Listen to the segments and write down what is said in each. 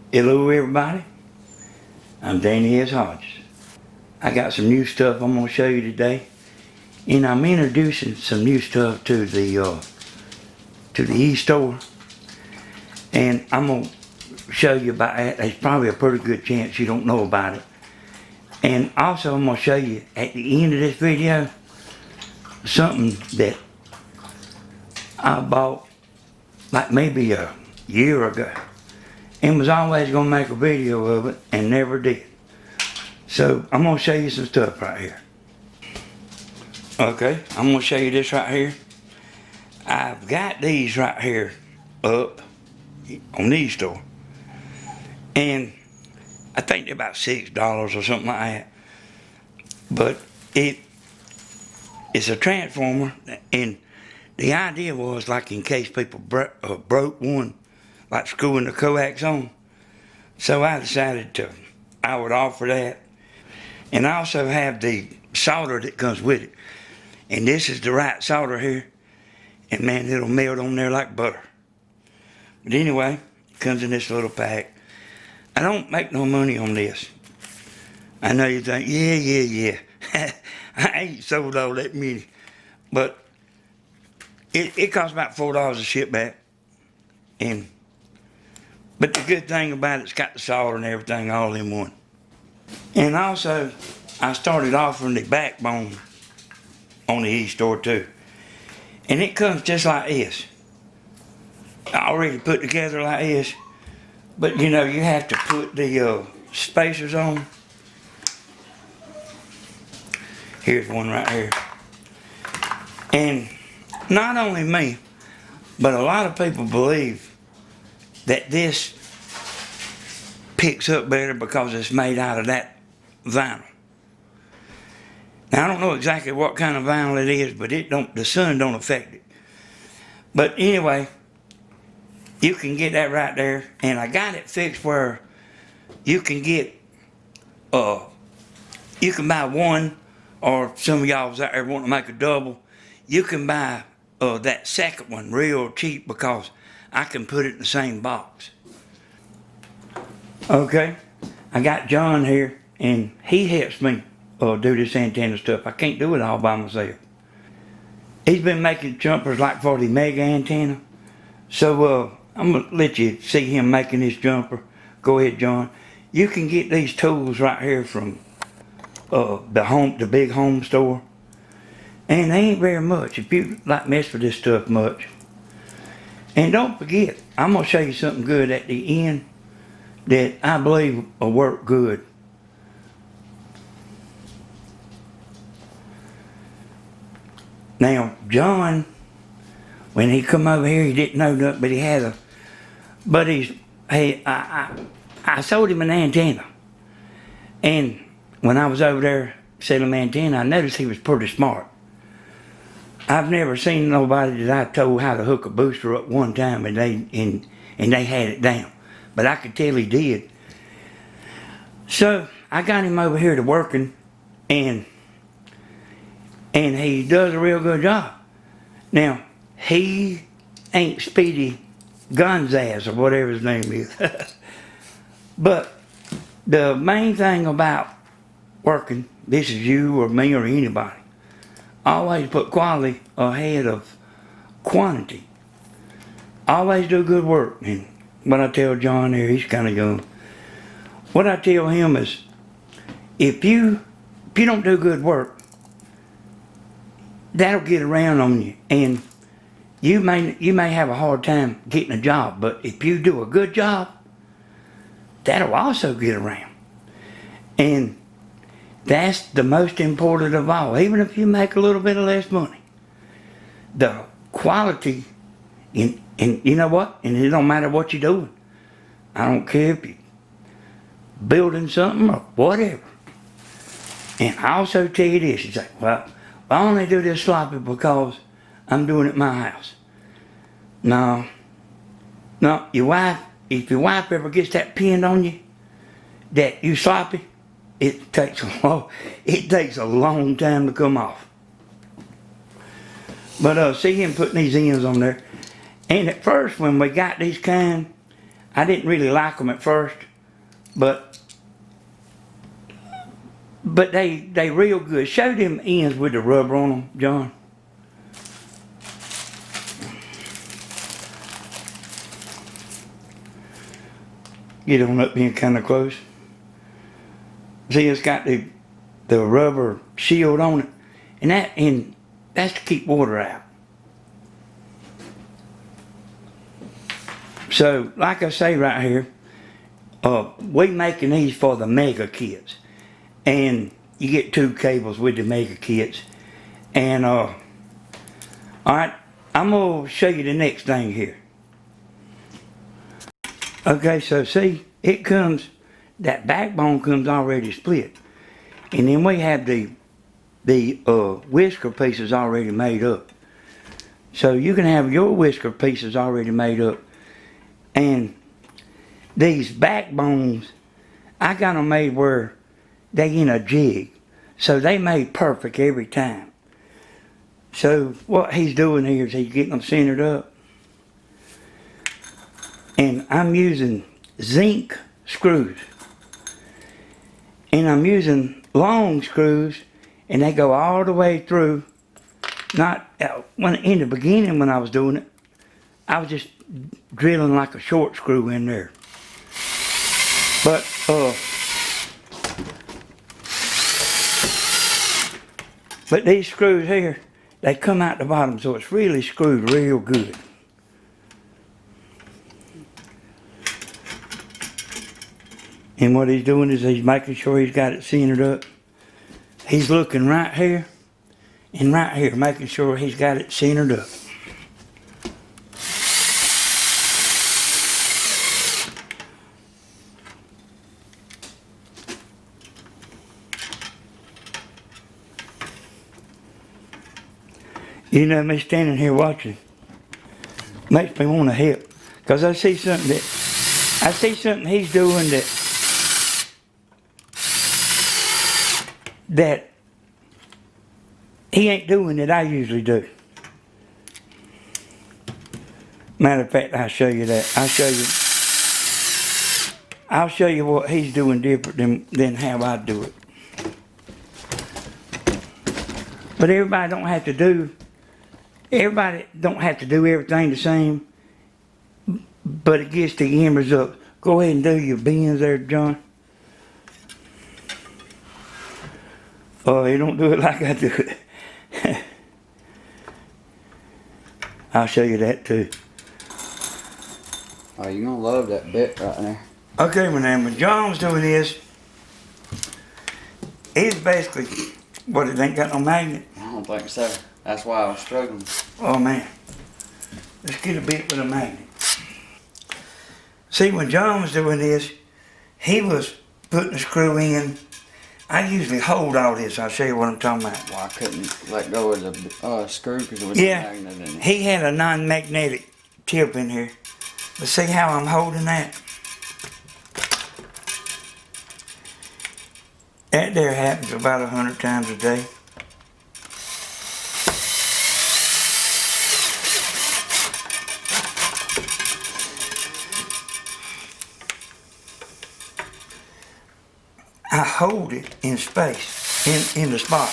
Hello everybody, I'm Danny S. Hodges. I got some new stuff I'm going to show you today, and I'm introducing some new stuff to the e-store, and I'm going to show you about it. There's probably a pretty good chance you don't know about it. And also I'm going to show you at the end of this video something that I bought like maybe a year ago and was always going to make a video of it and never did. So I'm going to show you some stuff right here. Okay, I'm going to show you this right here. I've got these right here up on the e-store, and I think they're about $6 or something like that. But it's a transformer, and the idea was like in case people broke one, like screwing the coax on. So I decided I would offer that. And I also have the solder that comes with it. And this is the right solder here. And man, it'll melt on there like butter. But anyway, it comes in this little pack. I don't make no money on this. I know you think, yeah. I ain't sold all that many. But it costs about $4 to ship back. But the good thing about it's got the solder and everything all in one. And also, I started offering the backbone on the e-store too. And it comes just like this. Already put together like this. But you know, you have to put the spacers on. Here's one right here. And not only me, but a lot of people believe that this picks up better because it's made out of that vinyl. Now I don't know exactly what kind of vinyl it is, but the sun don't affect it. But anyway, you can get that right there, and I got it fixed where you can get you can buy one, or some of y'all out there want to make a double, you can buy that second one real cheap because I can put it in the same box. Okay, I got John here, and he helps me do this antenna stuff. I can't do it all by myself. He's been making jumpers like for the mega antenna. So I'm gonna let you see him making this jumper. Go ahead, John. You can get these tools right here from the big home store. And they ain't very much if you like mess with this stuff much. And don't forget, I'm gonna show you something good at the end that I believe will work good. Now, John, when he come over here, he didn't know nothing, but he had a buddy's. Hey, I sold him an antenna, and when I was over there selling antenna, I noticed he was pretty smart. I've never seen nobody that I told how to hook a booster up one time and they had it down. But I could tell he did. So I got him over here to working, and he does a real good job. Now, he ain't Speedy Gonzales or whatever his name is. But the main thing about working, this is you or me or anybody, always put quality ahead of quantity. Always do good work. And what I tell John here, he's kind of young. What I tell him is, if you don't do good work, that'll get around on you, and you may have a hard time getting a job. But if you do a good job, that'll also get around. And that's the most important of all. Even if you make a little bit of less money, the quality, and you know what? And it don't matter what you're doing. I don't care if you're building something or whatever. And I also tell you this, you say, well, I only do this sloppy because I'm doing it at my house. No, your wife, if your wife ever gets that pinned on you, that you sloppy, it takes a long time to come off. But see him putting these ends on there. And at first when we got these kind, I didn't really like them at first, but they real good. Show them ends with the rubber on them, John. Get on up being kind of close. See, it's got the rubber shield on it, and that's to keep water out. So, like I say right here, we making these for the mega kits, and you get 2 cables with the mega kits. And all right, I'm gonna show you the next thing here. Okay, so see, it comes, that backbone comes already split, and then we have the whisker pieces already made up. So you can have your whisker pieces already made up. And these backbones, I got them made where they in a jig. So they made perfect every time. So what he's doing here is he's getting them centered up. And I'm using zinc screws. And I'm using long screws, and they go all the way through. Not when in the beginning when I was doing it, I was just drilling like a short screw in there. But these screws here, they come out the bottom, so it's really screwed real good. And what he's doing is he's making sure he's got it centered up. He's looking right here and right here, making sure he's got it centered up. You know, me standing here watching makes me want to help, because I see something he's doing that he ain't doing that I usually do. Matter of fact, I'll show you that. I'll show you what he's doing different than how I do it. But everybody don't have to do everything the same, but it gets the embers up. Go ahead and do your bends there, John. Oh, you don't do it like I do it. I'll show you that too. Oh, you're gonna love that bit right there. Okay, when John's doing this, it's basically, what, it ain't got no magnet? I don't think so. That's why I was struggling. Oh man, let's get a bit with a magnet. See, when John was doing this, he was putting the screw in. I usually hold all this. I'll show you what I'm talking about. Well, I couldn't let go of the screw because there was Yeah, a magnet in it. he had a non-magnetic tip in here. But see how I'm holding that? That there happens about 100 times a day. I hold it in space, in the spot.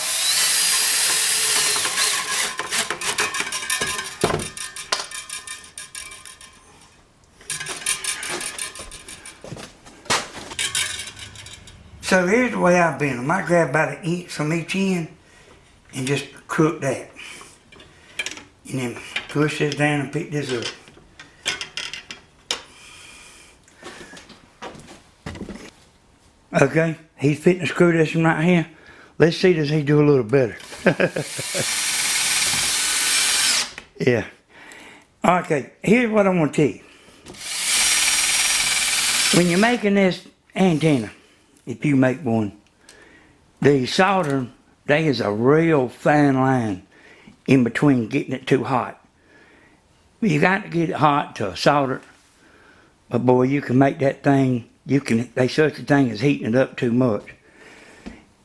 So here's the way I bend them. I grab about an inch from each end and just crook that. And then push this down and pick this up. Okay, he's fitting to screw this one right here. Let's see, does he do a little better? Yeah. Okay, here's what I want to tell you. When you're making this antenna, if you make one, the solder, there is a real fine line in between getting it too hot. You got to get it hot to solder, but boy, you can make that thing, there's such a thing as heating it up too much.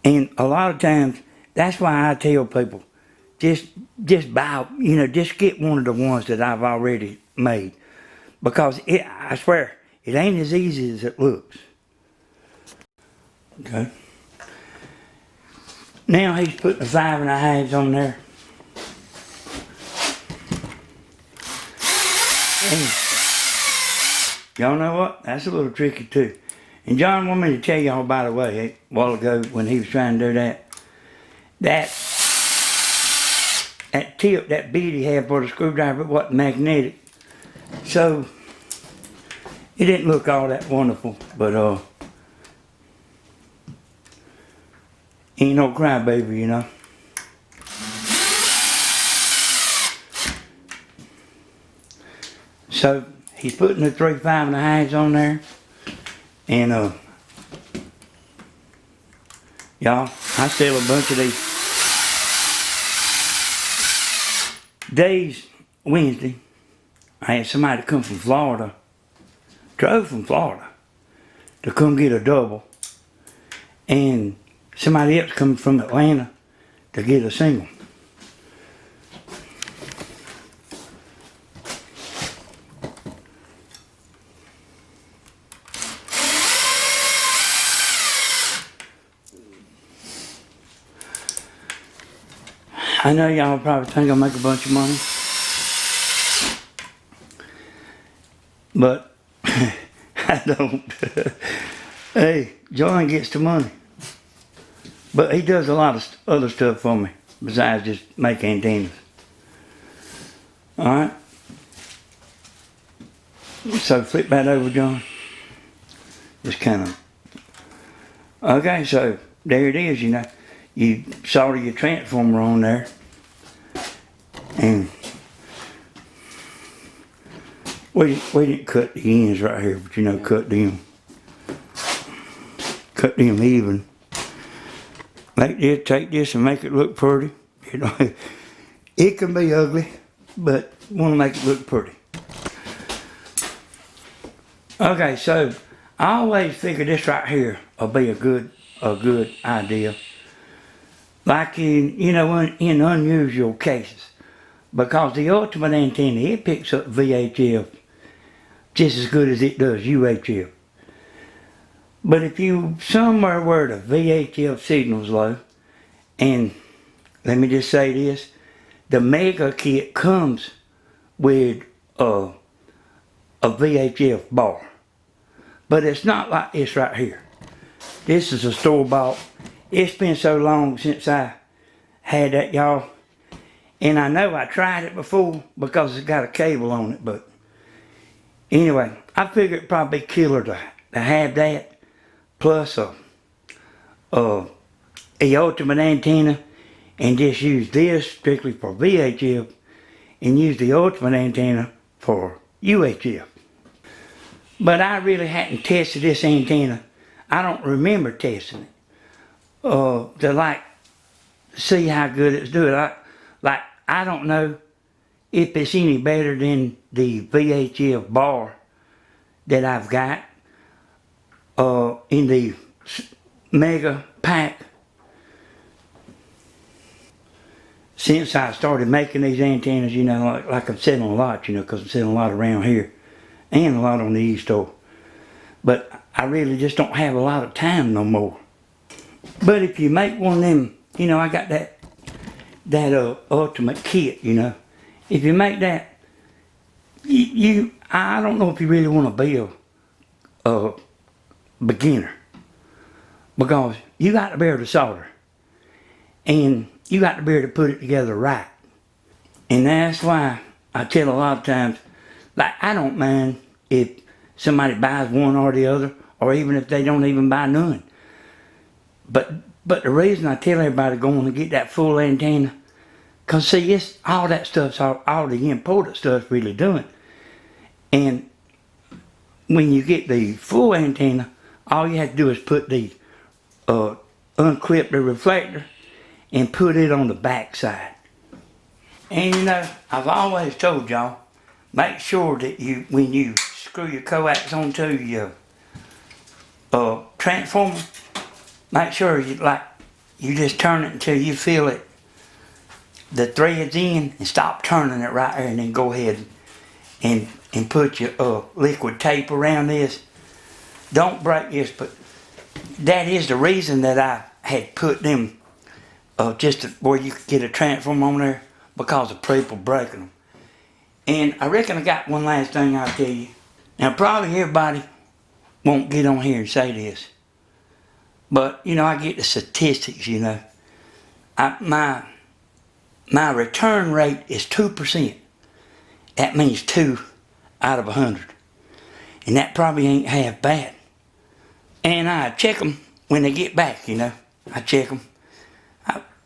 And a lot of times, that's why I tell people, just buy, just get one of the ones that I've already made. Because I swear, It ain't as easy as it looks. Okay. Now he's putting the 5.5s on there. And y'all know what? That's a little tricky too. And John wanted me to tell y'all, by the way, a while ago when he was trying to do that tip, that bit he had for the screwdriver, it wasn't magnetic. So, it didn't look all that wonderful, but ain't no crybaby, you know. So, he's putting the 3 5.5s on there. And y'all, I sell a bunch of these. Days Wednesday, I had somebody come from Florida, drove from Florida to come get a double, and somebody else come from Atlanta to get a single. I know y'all probably think I make a bunch of money, but I don't. Hey, John gets the money, but he does a lot of other stuff for me besides just make antennas. All right. So flip that over, John. Just kind of. Okay, so there it is. You know, you solder your transformer on there, and we didn't cut the ends right here, but you know, cut them even. Like this, take this and make it look pretty. You know, it can be ugly, but want to make it look pretty. Okay, so I always figure this right here will be a good idea. Like in in unusual cases, because the ultimate antenna, it picks up VHF just as good as it does UHF. But if you somewhere where the VHF signal's low, and let me just say this, the Mega kit comes with a VHF bar. But it's not like this right here. This is a store-bought. It's been so long since I had that, y'all. And I know I tried it before because it's got a cable on it, but anyway, I figured it'd probably be killer to have that plus a ultimate antenna and just use this strictly for VHF and use the ultimate antenna for UHF. But I really hadn't tested this antenna. I don't remember testing it to like see how good it's doing. I don't know if it's any better than the VHF bar that I've got in the Mega pack. Since I started making these antennas, you know, like I'm selling a lot, you know, because I'm selling a lot around here and a lot on the East Shore. But I really just don't have a lot of time no more. But if you make one of them, you know, I got that ultimate kit, you know. If you make that, I don't know if you really want to be a beginner, because you got to be able to solder, and you got to be able to put it together right. And that's why I tell a lot of times, like, I don't mind if somebody buys one or the other, or even if they don't even buy none. But the reason I tell everybody going to get that full antenna, because see, it's all that stuff's all the important stuff's really doing. And when you get the full antenna, all you have to do is put the unclip the reflector and put it on the back side. And you know, I've always told y'all, make sure that when you screw your coax onto your transformer, make sure you just turn it until you feel it, the threads in, and stop turning it right there, and then go ahead and and put your liquid tape around this. Don't break this, but that is the reason that I had put them just where you could get a transformer on there, because of people breaking them. And I reckon I got one last thing I'll tell you. Now, probably everybody won't get on here and say this, but you know, I get the statistics. You know, my return rate is 2%. That means 2 out of 100, and that probably ain't half bad. And I check them when they get back. You know, I check them.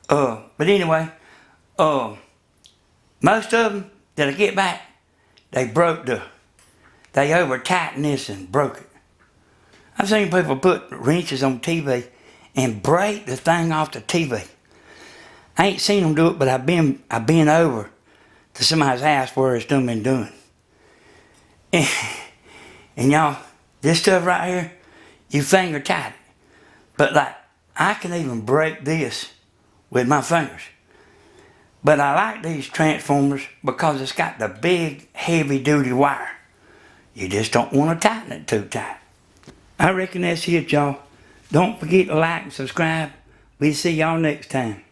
But anyway, most of them that I get back, they over tightened this and broke it. I've seen people put wrenches on TV and break the thing off the TV. I ain't seen them do it, but I've been over to somebody's house where it's done been done. And y'all, this stuff right here, you finger tight it. But like, I can even break this with my fingers. But I like these transformers because it's got the big, heavy duty wire. You just don't want to tighten it too tight. I reckon that's it, y'all. Don't forget to like and subscribe. We'll see y'all next time.